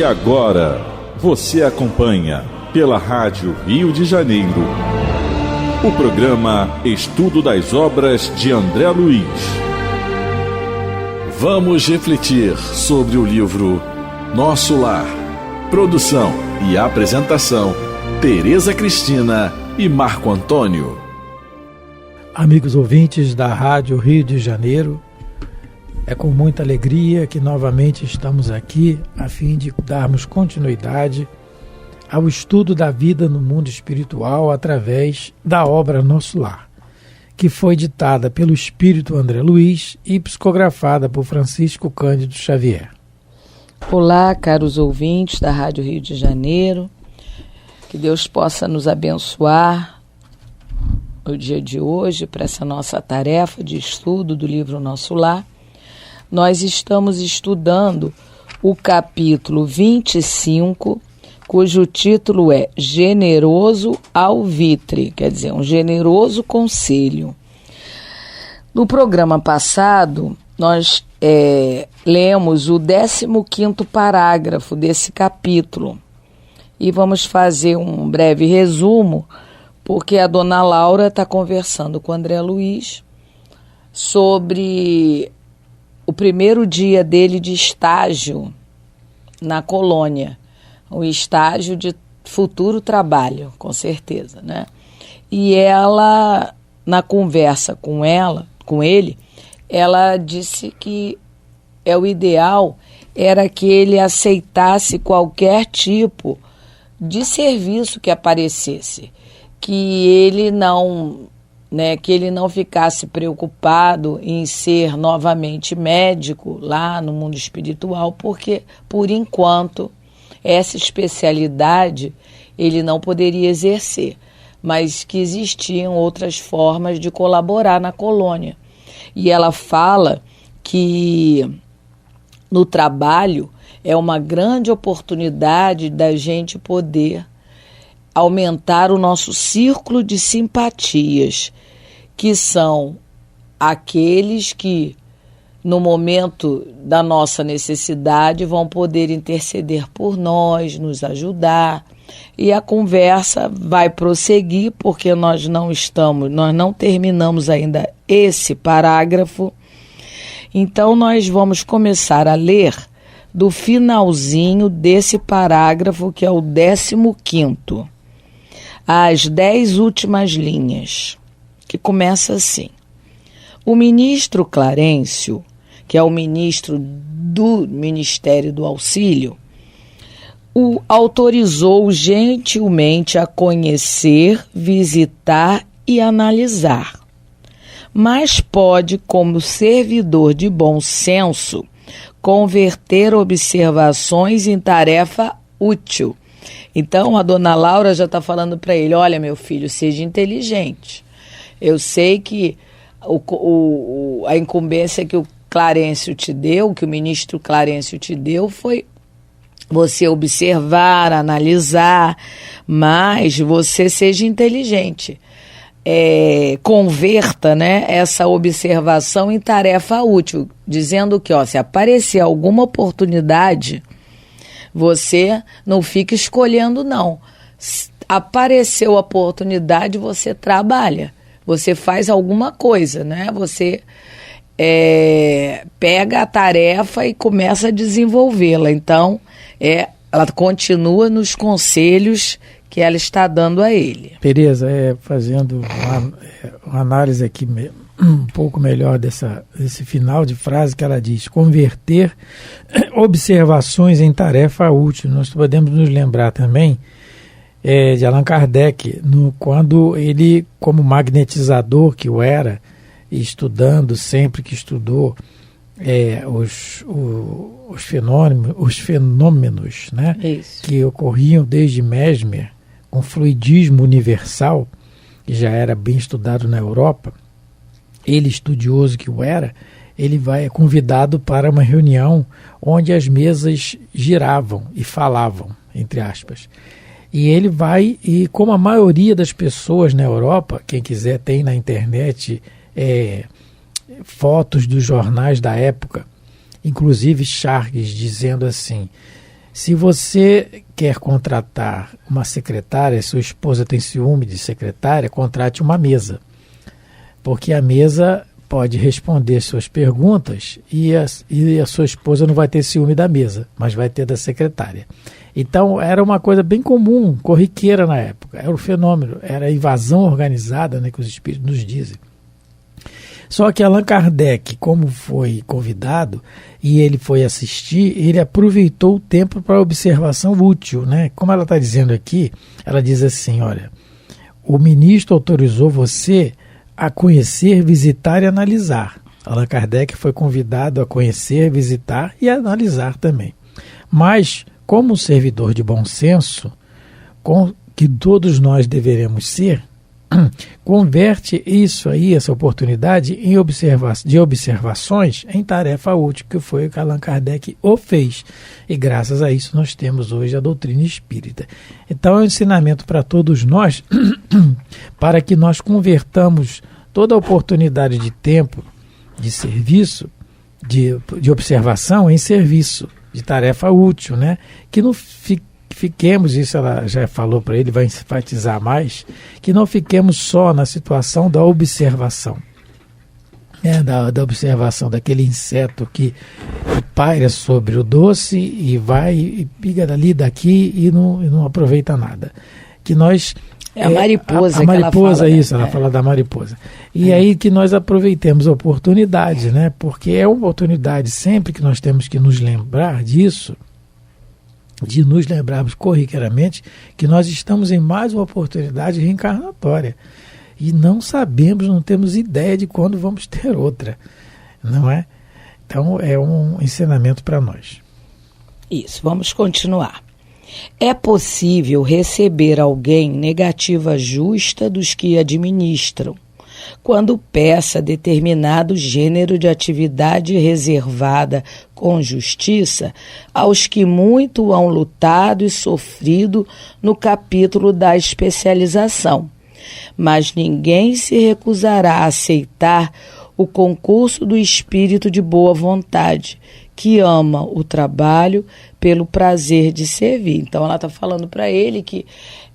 E agora, você acompanha pela Rádio Rio de Janeiro o programa Estudo das Obras de André Luiz. Vamos refletir sobre o livro Nosso Lar. Produção e apresentação, Tereza Cristina e Marco Antônio. Amigos ouvintes da Rádio Rio de Janeiro, é com muita alegria que novamente estamos aqui a fim de darmos continuidade ao estudo da vida no mundo espiritual através da obra Nosso Lar, que foi ditada pelo Espírito André Luiz e psicografada por Francisco Cândido Xavier. Olá, caros ouvintes da Rádio Rio de Janeiro, que Deus possa nos abençoar no dia de hoje para essa nossa tarefa de estudo do livro Nosso Lar. Nós estamos estudando o capítulo 25, cujo título é Generoso Alvitre, quer dizer, um generoso conselho. No programa passado, nós lemos o 15º parágrafo desse capítulo e vamos fazer um breve resumo, porque a dona Laura está conversando com o André Luiz sobre o primeiro dia dele de estágio na colônia, o estágio de futuro trabalho, com certeza, né? E ela, na conversa com ele, ela disse que o ideal era que ele aceitasse qualquer tipo de serviço que aparecesse, que ele não ficasse preocupado em ser novamente médico lá no mundo espiritual, porque, por enquanto, essa especialidade ele não poderia exercer, mas que existiam outras formas de colaborar na colônia. E ela fala que no trabalho é uma grande oportunidade da gente poder aumentar o nosso círculo de simpatias, que são aqueles que, no momento da nossa necessidade, vão poder interceder por nós, nos ajudar. E a conversa vai prosseguir, porque nós não terminamos ainda esse parágrafo. Então, nós vamos começar a ler do finalzinho desse parágrafo, que é o 15º. As 10 últimas linhas, que começa assim. O ministro Clarencio, que é o ministro do Ministério do Auxílio, o autorizou gentilmente a conhecer, visitar e analisar, mas pode, como servidor de bom senso, converter observações em tarefa útil. Então, a dona Laura já está falando para ele, olha, meu filho, seja inteligente. Eu sei que a incumbência que o Clarencio te deu, que o ministro Clarencio te deu, foi você observar, analisar, mas você seja inteligente. Converta, né, essa observação em tarefa útil, dizendo que, se aparecer alguma oportunidade, você não fica escolhendo, não. Apareceu a oportunidade, você trabalha, você faz alguma coisa, né? Você pega a tarefa e começa a desenvolvê-la. Então, ela continua nos conselhos que ela está dando a ele. Tereza, fazendo uma análise aqui um pouco melhor desse final de frase que ela diz, converter observações em tarefa útil. Nós podemos nos lembrar também de Allan Kardec, quando ele, como magnetizador que o era, estudando sempre que estudou os fenômenos, né, que ocorriam desde Mesmer, com fluidismo universal, que já era bem estudado na Europa, ele, estudioso que o era, ele é convidado para uma reunião onde as mesas giravam e falavam, entre aspas. E ele vai, e como a maioria das pessoas na Europa, quem quiser tem na internet fotos dos jornais da época, inclusive Charles dizendo assim, Se você quer contratar uma secretária, sua esposa tem ciúme de secretária, contrate uma mesa. Porque a mesa pode responder suas perguntas e a sua esposa não vai ter ciúme da mesa, mas vai ter da secretária. Então era uma coisa bem comum, corriqueira na época. Era o fenômeno, era a invasão organizada, né, que os espíritos nos dizem. Só que Allan Kardec, como foi convidado e ele foi assistir, ele aproveitou o tempo para observação útil, né? Como ela está dizendo aqui, ela diz assim, olha, o ministro autorizou você a conhecer, visitar e analisar. Allan Kardec foi convidado a conhecer, visitar e analisar também. Mas, como servidor de bom senso, que todos nós deveremos ser, converte isso aí, essa oportunidade de observações em tarefa útil, que foi o que Allan Kardec o fez. E graças a isso nós temos hoje a doutrina espírita. Então é um ensinamento para todos nós, para que nós convertamos toda a oportunidade de tempo, de serviço, de observação em serviço, de tarefa útil, né? Que não fiquemos, isso ela já falou para ele, vai enfatizar mais, que não fiquemos só na situação da observação, né? Da observação daquele inseto que paira sobre o doce e vai e pica dali, daqui e não aproveita nada. Que nós... É a mariposa, a mariposa, que ela fala, isso, ela fala da mariposa. E aí que nós aproveitemos a oportunidade, né? Porque é uma oportunidade sempre que nós temos que nos lembrar disso, de nos lembrarmos corriqueiramente que nós estamos em mais uma oportunidade reencarnatória. E não sabemos, não temos ideia de quando vamos ter outra, não é? Então é um ensinamento para nós. Isso, vamos continuar. É possível receber alguém negativa justa dos que administram, quando peça determinado gênero de atividade reservada com justiça aos que muito hão lutado e sofrido no capítulo da especialização. Mas ninguém se recusará a aceitar o concurso do espírito de boa vontade, que ama o trabalho pelo prazer de servir. Então ela está falando para ele que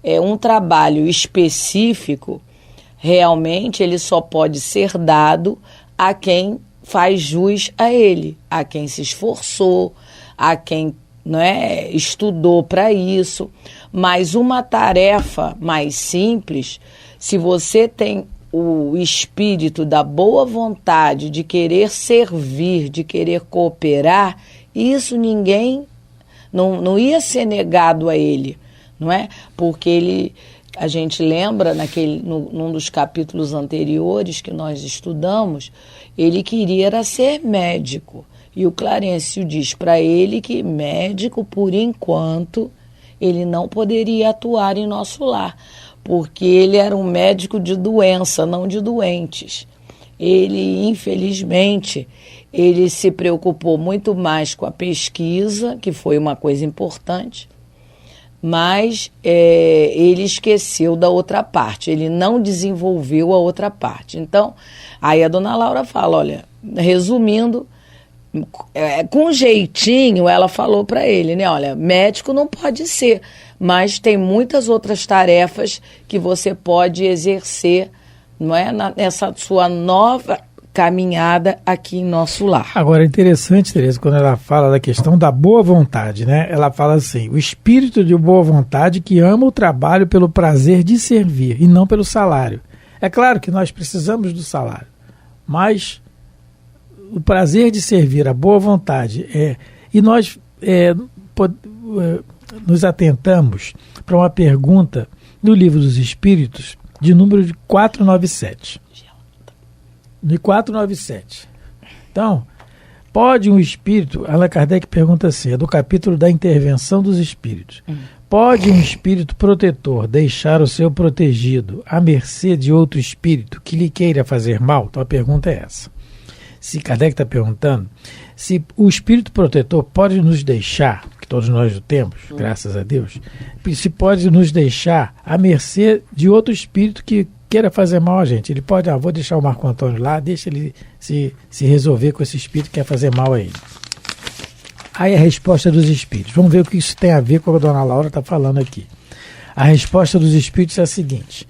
é um trabalho específico, realmente ele só pode ser dado a quem faz jus a ele, a quem se esforçou, a quem, não é, estudou para isso. Mas uma tarefa mais simples, se você tem o espírito da boa vontade de querer servir, de querer cooperar, isso ninguém não ia ser negado a ele, não é? Porque a gente lembra num dos capítulos anteriores que nós estudamos, ele queria era ser médico. E o Clarencio diz para ele que médico, por enquanto, ele não poderia atuar em nosso lar, porque ele era um médico de doença, não de doentes. Ele, infelizmente, ele se preocupou muito mais com a pesquisa, que foi uma coisa importante, mas ele esqueceu da outra parte, ele não desenvolveu a outra parte. Então, aí a dona Laura fala, olha, resumindo, com jeitinho, ela falou para ele, né, olha, médico não pode ser, mas tem muitas outras tarefas que você pode exercer, não é, nessa sua nova caminhada aqui em nosso lar. Agora, é interessante, Tereza, quando ela fala da questão da boa vontade, né? Ela fala assim, o espírito de boa vontade que ama o trabalho pelo prazer de servir e não pelo salário. É claro que nós precisamos do salário, mas o prazer de servir, a boa vontade, e nós nos atentamos para uma pergunta no Livro dos Espíritos, de número de 497. De 497. Então, pode um espírito, Allan Kardec pergunta assim, é do capítulo da intervenção dos espíritos. Pode um espírito protetor deixar o seu protegido à mercê de outro espírito que lhe queira fazer mal? Então a pergunta é essa. Se Kardec está perguntando, se o espírito protetor pode nos deixar, que todos nós o temos, graças a Deus, se pode nos deixar à mercê de outro espírito que queira fazer mal a gente. Ele pode, vou deixar o Marco Antônio lá, deixa ele se resolver com esse espírito que quer fazer mal a ele. Aí a resposta dos espíritos. Vamos ver o que isso tem a ver com o que a dona Laura está falando aqui. A resposta dos espíritos é a seguinte: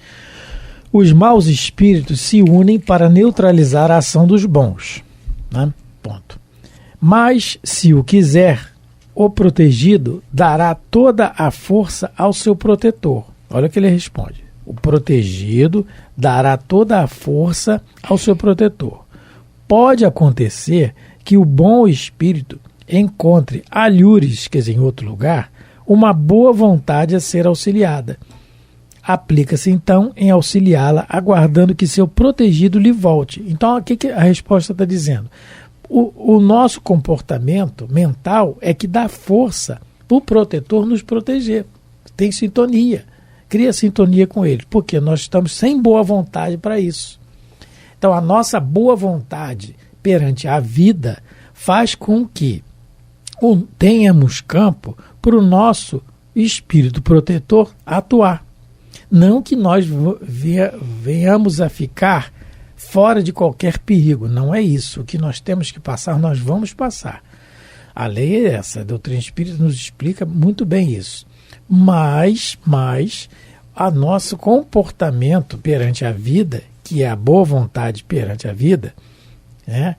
os maus espíritos se unem para neutralizar a ação dos bons. Né? Ponto. Mas, se o quiser, o protegido dará toda a força ao seu protetor. Olha o que ele responde. O protegido dará toda a força ao seu protetor. Pode acontecer que o bom espírito encontre alhures, quer dizer, em outro lugar, uma boa vontade a ser auxiliada. Aplica-se então em auxiliá-la, aguardando que seu protegido lhe volte. Então, o que a resposta está dizendo? O nosso comportamento mental é que dá força para o protetor nos proteger. Tem sintonia. Cria sintonia com ele, porque nós estamos sem boa vontade para isso. Então, a nossa boa vontade perante a vida faz com que tenhamos campo para o nosso espírito protetor atuar. Não que nós venhamos a ficar fora de qualquer perigo, não é isso. O que nós temos que passar, nós vamos passar. A lei é essa, a doutrina espírita nos explica muito bem isso. Mas o nosso comportamento perante a vida, que é a boa vontade perante a vida, né,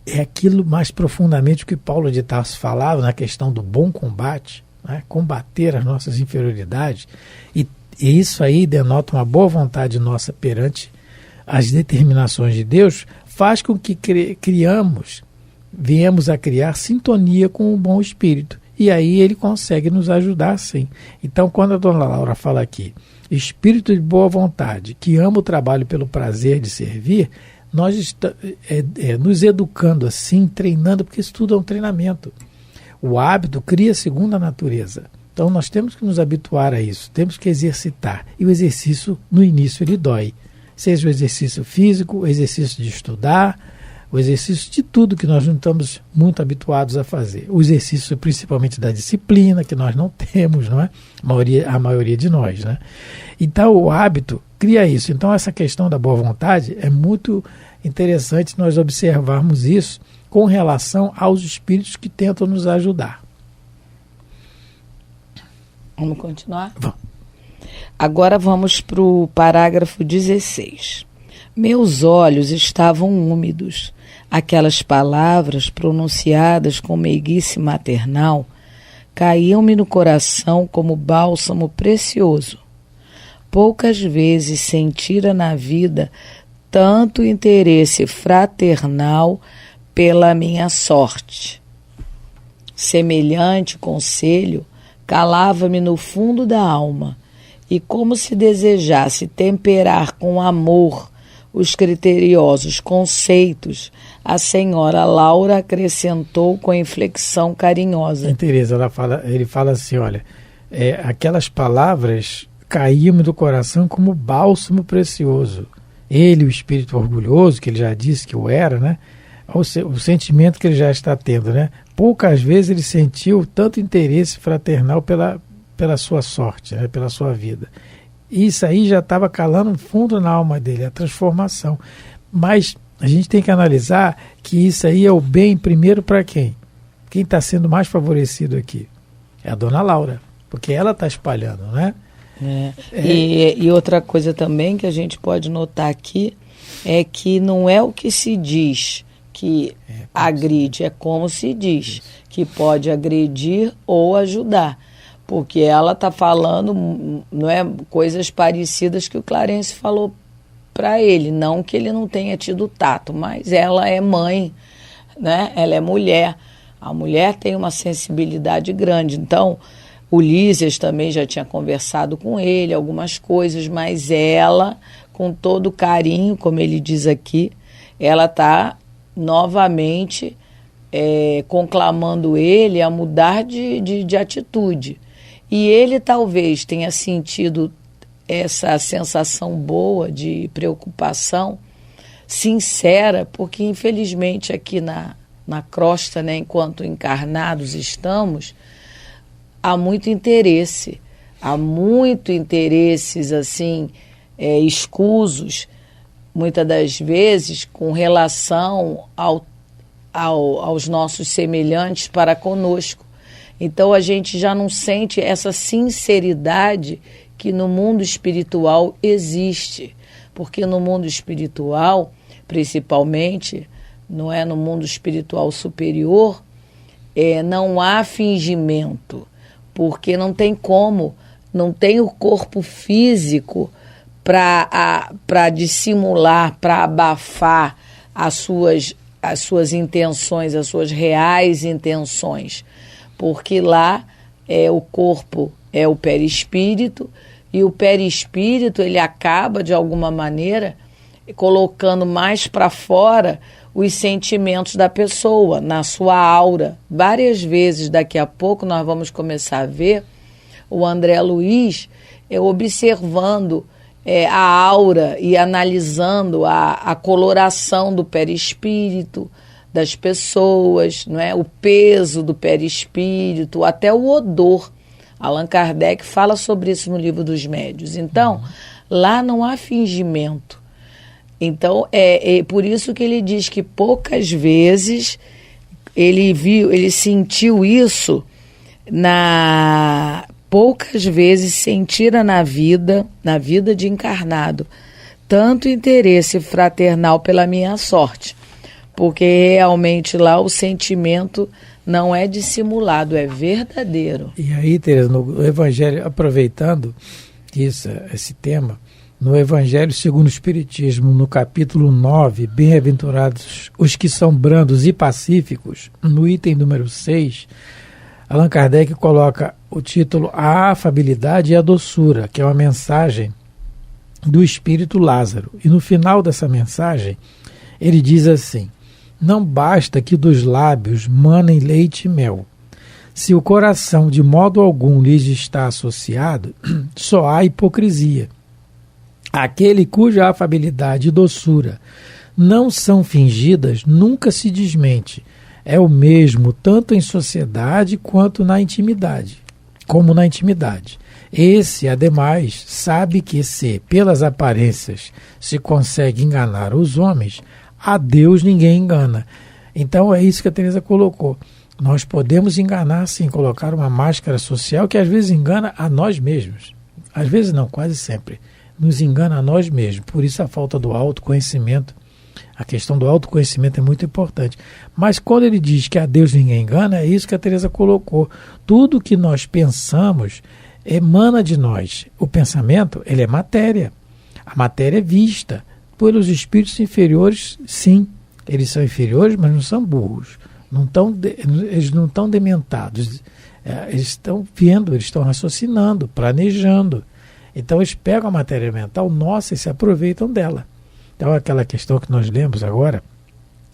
é aquilo mais profundamente que Paulo de Tarso falava na questão do bom combate, né, combater as nossas inferioridades, e isso aí denota uma boa vontade nossa perante as determinações de Deus, faz com que viemos a criar sintonia com o bom espírito. E aí ele consegue nos ajudar, sim. Então, quando a dona Laura fala aqui, espírito de boa vontade, que ama o trabalho pelo prazer de servir, nós estamos nos educando assim, treinando, porque isso tudo é um treinamento. O hábito cria segundo a natureza. Então, nós temos que nos habituar a isso, temos que exercitar. E o exercício, no início, ele dói. Seja o exercício físico, o exercício de estudar, o exercício de tudo que nós não estamos muito habituados a fazer. O exercício principalmente da disciplina, que nós não temos, não é? A maioria de nós, né? Então o hábito cria isso. Então essa questão da boa vontade é muito interessante nós observarmos isso com relação aos espíritos que tentam nos ajudar. Vamos continuar? Vamos. Agora vamos para o parágrafo 16. Meus olhos estavam úmidos. Aquelas palavras pronunciadas com meiguice maternal caíam-me no coração como bálsamo precioso. Poucas vezes sentira na vida tanto interesse fraternal pela minha sorte. Semelhante conselho calava-me no fundo da alma, e como se desejasse temperar com amor os criteriosos conceitos, a senhora Laura acrescentou com inflexão carinhosa. Tereza, ele fala assim, olha, aquelas palavras caíam-me do coração como bálsamo precioso. Ele, o espírito orgulhoso, que ele já disse que o era, né? O sentimento que ele já está tendo, né? Poucas vezes ele sentiu tanto interesse fraternal pela sua sorte, né? Pela sua vida. Isso aí já estava calando fundo na alma dele, a transformação. Mas a gente tem que analisar que isso aí é o bem primeiro para quem? Quem está sendo mais favorecido aqui? É a dona Laura, porque ela está espalhando, né? E outra coisa também que a gente pode notar aqui é que não é o que se diz que agride, é como se diz, que pode agredir ou ajudar. Porque ela está falando, não é, coisas parecidas que o Clarence falou para ele. Não que ele não tenha tido tato, mas ela é mãe, né? Ela é mulher. A mulher tem uma sensibilidade grande. Então, o Lísias também já tinha conversado com ele, algumas coisas, mas ela, com todo carinho, como ele diz aqui, ela está novamente conclamando ele a mudar de atitude. E ele talvez tenha sentido essa sensação boa de preocupação sincera, porque infelizmente aqui na crosta, né, enquanto encarnados estamos, há muito interesse, interesses assim, escusos, muitas das vezes com relação aos nossos semelhantes para conosco. Então a gente já não sente essa sinceridade que no mundo espiritual existe. Porque no mundo espiritual, principalmente, não é no mundo espiritual superior, não há fingimento, porque não tem como, não tem o corpo físico para dissimular, para abafar as suas intenções, as suas reais intenções, porque lá o corpo é o perispírito, e o perispírito ele acaba, de alguma maneira, colocando mais para fora os sentimentos da pessoa, na sua aura. Várias vezes, daqui a pouco, nós vamos começar a ver o André Luiz observando a aura e analisando a coloração do perispírito das pessoas, não é? O peso do perispírito, até o odor. Allan Kardec fala sobre isso no Livro dos Médiuns. Então, lá não há fingimento. Então, é por isso que ele diz que poucas vezes ele sentiu isso, poucas vezes sentira na vida de encarnado, tanto interesse fraternal pela minha sorte, porque realmente lá o sentimento não é dissimulado, é verdadeiro. E aí, Tereza, no Evangelho, aproveitando esse tema, no Evangelho segundo o Espiritismo, no capítulo 9, bem-aventurados os que são brandos e pacíficos, no item número 6, Allan Kardec coloca o título A Afabilidade e a Doçura, que é uma mensagem do Espírito Lázaro. E no final dessa mensagem, ele diz assim: não basta que dos lábios manem leite e mel. Se o coração de modo algum lhes está associado, só há hipocrisia. Aquele cuja afabilidade e doçura não são fingidas nunca se desmente. É o mesmo tanto em sociedade quanto na intimidade, como na intimidade. Esse, ademais, sabe que se pelas aparências se consegue enganar os homens, a Deus ninguém engana. Então é isso que a Teresa colocou. Nós podemos enganar, sim, colocar uma máscara social que às vezes engana a nós mesmos. Às vezes não, quase sempre. Nos engana a nós mesmos. Por isso a falta do autoconhecimento. A questão do autoconhecimento é muito importante. Mas quando ele diz que a Deus ninguém engana, é isso que a Teresa colocou. Tudo que nós pensamos emana de nós. O pensamento, ele é matéria. A matéria é vista pelos espíritos inferiores, sim. Eles são inferiores, mas não são burros. Eles não estão dementados. Eles estão vendo, eles estão raciocinando, planejando. Então eles pegam a matéria mental nossa e se aproveitam dela. Então aquela questão que nós lemos agora,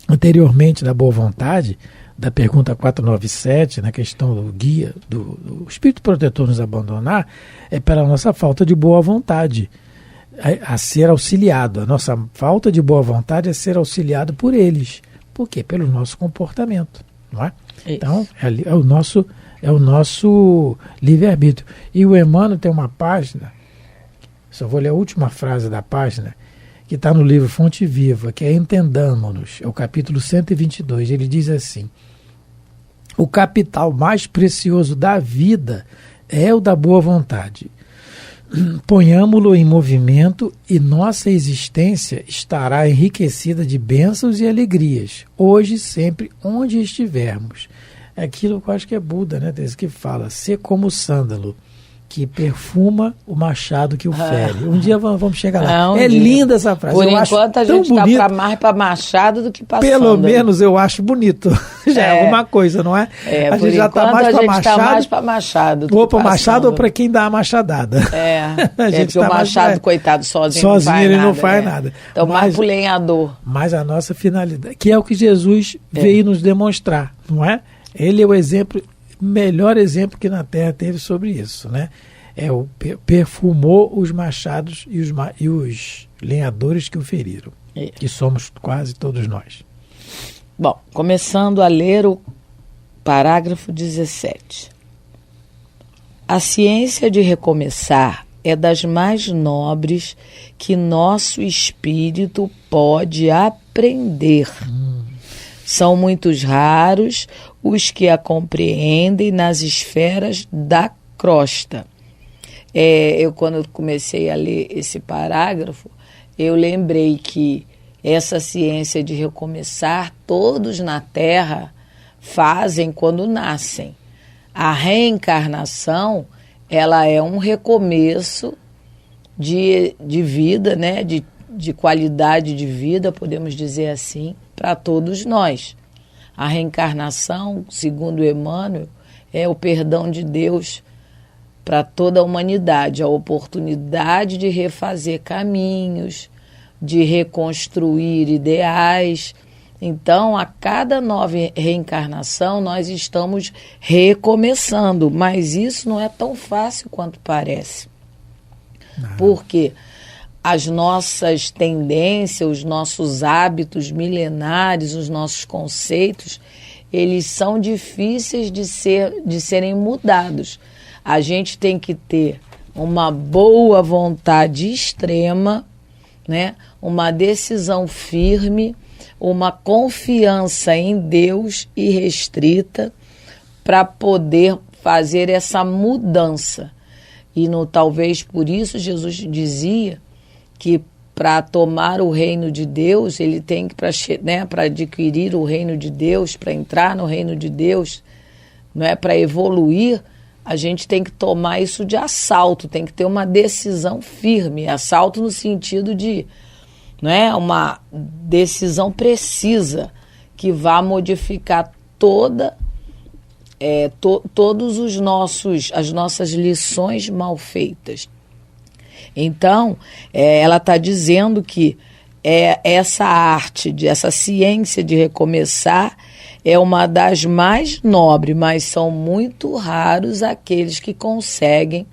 anteriormente da boa vontade, da pergunta 497, na questão do guia, do espírito protetor nos abandonar, é pela nossa falta de boa vontade a ser auxiliado. A nossa falta de boa vontade é ser auxiliado por eles. Por quê? Pelo nosso comportamento, não é? Isso. Então, é o nosso livre-arbítrio. E o Emmanuel tem uma página, só vou ler a última frase da página, que está no livro Fonte Viva, que é Entendamo-nos, é o capítulo 122. Ele diz assim: o capital mais precioso da vida é o da boa vontade. Ponhamo-lo em movimento e nossa existência estará enriquecida de bênçãos e alegrias, hoje e sempre, onde estivermos. É aquilo que eu acho que é Buda, né, Teresa, que fala: ser como o sândalo, que perfuma o machado que o fere. Um dia vamos chegar lá. Linda essa frase. Por enquanto a gente está mais para machado do que para sândalo. Pelo menos eu acho bonito. Já é alguma coisa, não é? A gente já está mais para machado. Tá mais para machado. Ou para machado ou para quem dá a machadada. Porque o machado, coitado, sozinho ele não faz nada. Então, mais para o lenhador. Mas a nossa finalidade, que é o que Jesus veio nos demonstrar, não é? Ele é o exemplo, melhor exemplo que na Terra teve sobre isso, né? Perfumou os machados e os lenhadores que o feriram, que somos quase todos nós. Bom, começando a ler o parágrafo 17. A ciência de recomeçar é das mais nobres que nosso espírito pode aprender. São muitos raros os que a compreendem nas esferas da crosta. Quando eu comecei a ler esse parágrafo, eu lembrei que essa ciência de recomeçar, todos na Terra fazem quando nascem. A reencarnação, ela é um recomeço de vida, né? de qualidade de vida, podemos dizer assim, para todos nós. A reencarnação, segundo Emmanuel, é o perdão de Deus para toda a humanidade, a oportunidade de refazer caminhos, de reconstruir ideais. Então, a cada nova reencarnação, nós estamos recomeçando, mas isso não é tão fácil quanto parece. Porque as nossas tendências, os nossos hábitos milenares, os nossos conceitos, eles são difíceis de serem mudados. A gente tem que ter uma boa vontade extrema, né? Uma decisão firme, uma confiança em Deus irrestrita para poder fazer essa mudança. E talvez por isso Jesus dizia que para tomar o reino de Deus, ele tem que, para adquirir o reino de Deus, para entrar no reino de Deus, não é, para evoluir, a gente tem que tomar isso de assalto, tem que ter uma decisão firme, assalto no sentido de, não é, uma decisão precisa que vá modificar todas as nossas lições mal feitas. Então, ela está dizendo que essa arte, essa ciência de recomeçar é uma das mais nobres, mas são muito raros aqueles que conseguem,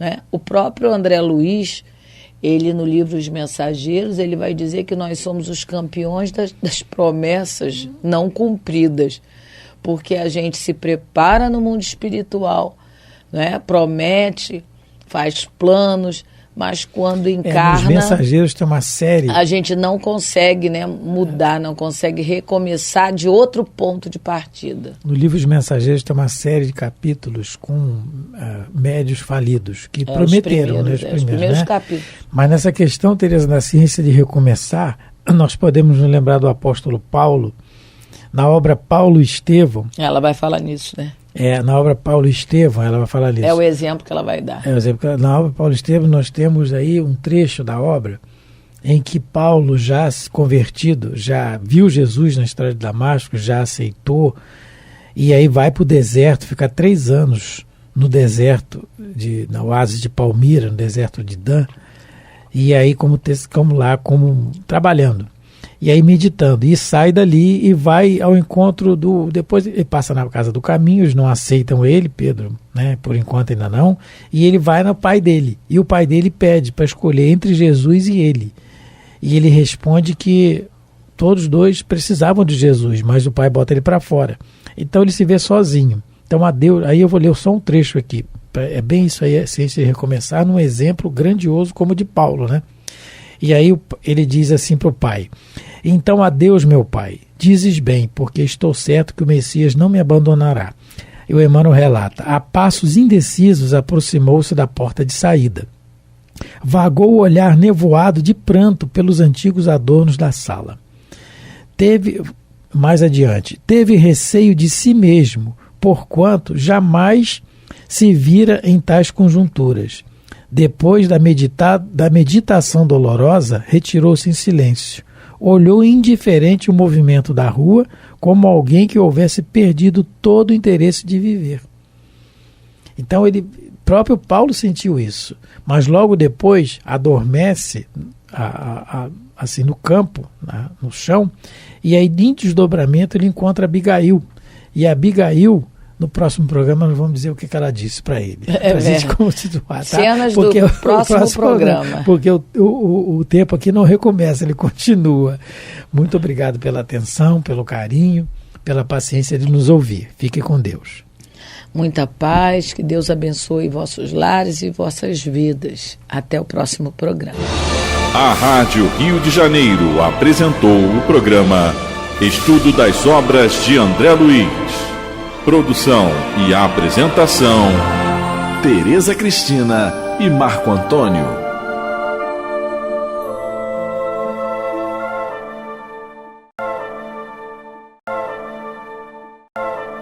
né? O próprio André Luiz, ele no livro Os Mensageiros, ele vai dizer que nós somos os campeões das promessas não cumpridas, porque a gente se prepara no mundo espiritual, né? Promete, faz planos, mas quando encarna... Os Mensageiros tem uma série... A gente não consegue, né, mudar, não consegue recomeçar de outro ponto de partida. No livro Os Mensageiros tem uma série de capítulos com médios falidos, que prometeram, os primeiros capítulos. Mas nessa questão, Tereza, da ciência de recomeçar, nós podemos nos lembrar do apóstolo Paulo, na obra Paulo e Estevão. Ela vai falar nisso, né? Na obra Paulo e Estevão, ela vai falar nisso. É o exemplo que ela vai dar. Na obra Paulo e Estevão, nós temos aí um trecho da obra em que Paulo, já se convertido, já viu Jesus na estrada de Damasco, já aceitou, e aí vai para o deserto, fica 3 anos no deserto, na oásis de Palmira, no deserto de Dan, e aí como trabalhando. E aí meditando, e sai dali e vai ao encontro depois ele passa na casa do Caminho, eles não aceitam ele, Pedro, né, por enquanto ainda não, e ele vai no pai dele, e o pai dele pede para escolher entre Jesus e ele. E ele responde que todos dois precisavam de Jesus, mas o pai bota ele para fora. Então ele se vê sozinho. Então aí eu vou ler só um trecho aqui. É bem isso aí, a ciência de recomeçar, num exemplo grandioso como o de Paulo, né? E aí ele diz assim para o pai: então adeus, meu pai, dizes bem, porque estou certo que o Messias não me abandonará. E o Emmanuel relata: a passos indecisos aproximou-se da porta de saída. Vagou o olhar nevoado de pranto pelos antigos adornos da sala. Mais adiante, teve receio de si mesmo, porquanto jamais se vira em tais conjunturas. Depois da meditação dolorosa, retirou-se em silêncio. Olhou indiferente o movimento da rua, como alguém que houvesse perdido todo o interesse de viver. Então, próprio Paulo sentiu isso, mas logo depois adormece assim no campo, no chão, e aí, em desdobramento, ele encontra Abigail. E Abigail, no próximo programa, nós vamos dizer o que ela disse para ele. Para a gente continuar, tá? Cenas porque do próximo programa. Porque o tempo aqui não recomeça, ele continua. Muito obrigado pela atenção, pelo carinho, pela paciência de nos ouvir. Fique com Deus. Muita paz, que Deus abençoe vossos lares e vossas vidas. Até o próximo programa. A Rádio Rio de Janeiro apresentou o programa Estudo das obras de André Luiz. Produção e apresentação, Tereza Cristina e Marco Antônio.